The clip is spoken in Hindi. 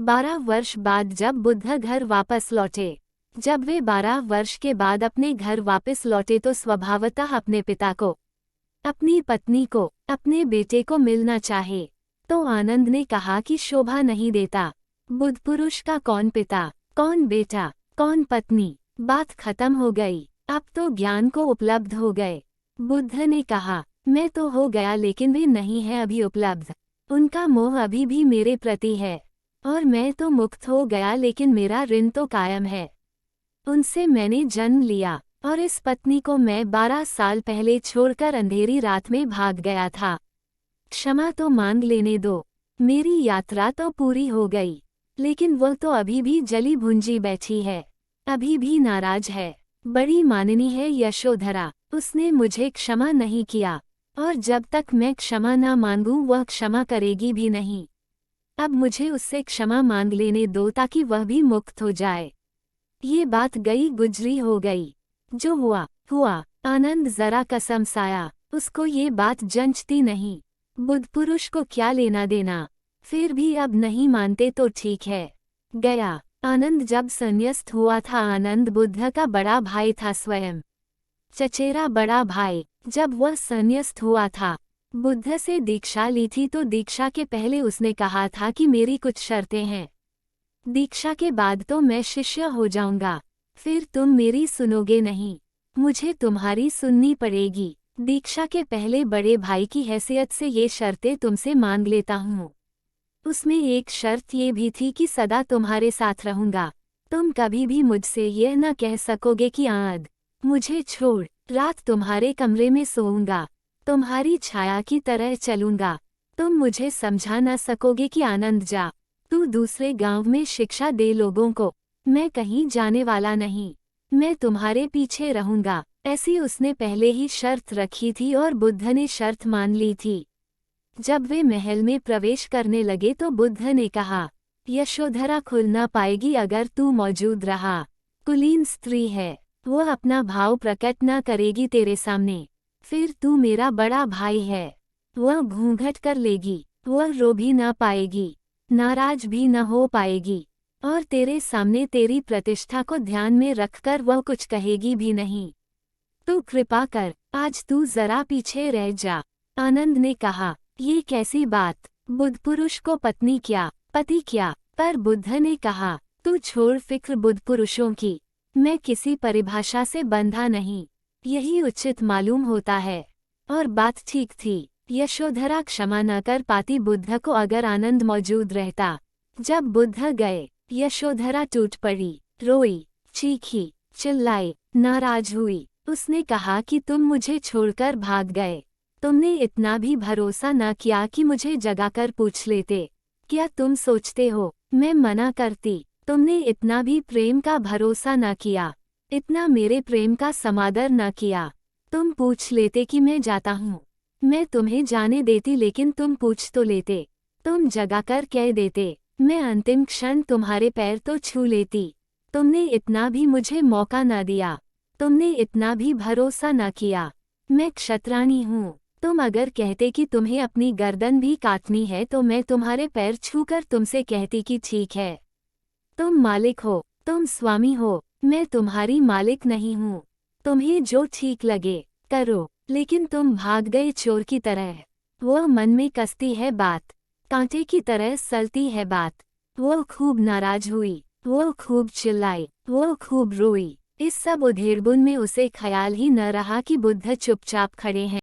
12 वर्ष बाद जब बुद्ध घर वापस लौटे। जब वे 12 वर्ष के बाद अपने घर वापस लौटे तो स्वभावतः अपने पिता को, अपनी पत्नी को, अपने बेटे को मिलना चाहे। तो आनंद ने कहा कि शोभा नहीं देता। बुद्ध पुरुष का कौन पिता, कौन बेटा, कौन पत्नी, बात खत्म हो गई। अब तो ज्ञान को उपलब्ध हो गए। बुद्ध ने कहा, मैं तो हो गया लेकिन वे नहीं है अभी उपलब्ध। उनका मोह अभी भी मेरे प्रति है और मैं तो मुक्त हो गया लेकिन मेरा ऋण तो कायम है। उनसे मैंने जन्म लिया और इस पत्नी को मैं 12 साल पहले छोड़कर अंधेरी रात में भाग गया था। क्षमा तो मांग लेने दो, मेरी यात्रा तो पूरी हो गई, लेकिन वह तो अभी भी जली भुंजी बैठी है, अभी भी नाराज है। बड़ी माननी है यशोधरा, उसने मुझे क्षमा नहीं किया और जब तक मैं क्षमा ना मांगूं वह क्षमा करेगी भी नहीं। अब मुझे उससे क्षमा मांग लेने दो ताकि वह भी मुक्त हो जाए। ये बात गई गुजरी हो गई, जो हुआ हुआ। आनंद जरा कसम साया, उसको ये बात जंचती नहीं। बुद्ध पुरुष को क्या लेना देना, फिर भी अब नहीं मानते तो ठीक है। गया। आनंद जब संन्यास्त हुआ था, आनंद बुद्ध का बड़ा भाई था, स्वयं चचेरा बड़ा भाई। जब वह संन्यास्त हुआ था, बुद्ध से दीक्षा ली थी तो दीक्षा के पहले उसने कहा था कि मेरी कुछ शर्तें हैं। दीक्षा के बाद तो मैं शिष्य हो जाऊंगा, फिर तुम मेरी सुनोगे नहीं, मुझे तुम्हारी सुननी पड़ेगी। दीक्षा के पहले बड़े भाई की हैसियत से ये शर्तें तुमसे मांग लेता हूँ। उसमें एक शर्त ये भी थी कि सदा तुम्हारे साथ रहूंगा। तुम कभी भी मुझसे यह न कह सकोगे कि आद मुझे छोड़, रात तुम्हारे कमरे में सोऊंगा, तुम्हारी छाया की तरह चलूंगा। तुम मुझे समझा न सकोगे कि आनंद जा, तू दूसरे गांव में शिक्षा दे लोगों को, मैं कहीं जाने वाला नहीं, मैं तुम्हारे पीछे रहूंगा। ऐसी उसने पहले ही शर्त रखी थी और बुद्ध ने शर्त मान ली थी। जब वे महल में प्रवेश करने लगे तो बुद्ध ने कहा, यशोधरा खुल न पाएगी अगर तू मौजूद रहा। कुलीन स्त्री है, वह अपना भाव प्रकट न करेगी तेरे सामने। फिर तू मेरा बड़ा भाई है, वह घूंघट कर लेगी, वह रो भी न पाएगी, नाराज भी न हो पाएगी और तेरे सामने तेरी प्रतिष्ठा को ध्यान में रखकर वह कुछ कहेगी भी नहीं। तू कृपा कर, आज तू जरा पीछे रह जा। आनंद ने कहा, ये कैसी बात, बुद्ध पुरुष को पत्नी क्या, पति क्या। पर बुद्ध ने कहा, तू छोड़ फिक्र बुद्ध पुरुषों की, मैं किसी परिभाषा से बंधा नहीं, यही उचित मालूम होता है। और बात ठीक थी। यशोधरा क्षमा न कर पाती बुद्ध को अगर आनंद मौजूद रहता। जब बुद्ध गए, यशोधरा टूट पड़ी, रोई, चीखी, चिल्लाई, नाराज हुई। उसने कहा कि तुम मुझे छोड़कर भाग गए, तुमने इतना भी भरोसा न किया कि मुझे जगाकर पूछ लेते। क्या तुम सोचते हो मैं मना करती? तुमने इतना भी प्रेम का भरोसा न किया, इतना मेरे प्रेम का समादर न किया। तुम पूछ लेते कि मैं जाता हूँ, मैं तुम्हें जाने देती, लेकिन तुम पूछ तो लेते, तुम जगाकर कह देते, मैं अंतिम क्षण तुम्हारे पैर तो छू लेती। तुमने इतना भी मुझे मौका न दिया, तुमने इतना भी भरोसा न किया। मैं क्षत्राणी हूँ, तुम अगर कहते कि तुम्हें अपनी गर्दन भी काटनी है तो मैं तुम्हारे पैर छूकर तुमसे कहती कि ठीक है, तुम मालिक हो, तुम स्वामी हो, मैं तुम्हारी मालिक नहीं हूँ। तुम्हें जो ठीक लगे करो। लेकिन तुम भाग गए चोर की तरह। वह मन में कसती है बात, कांटे की तरह सलती है बात। वह खूब नाराज हुई, वह खूब चिल्लाई, वह खूब रोई। इस सब उधेड़बुन में उसे ख्याल ही न रहा कि बुद्ध चुपचाप खड़े हैं।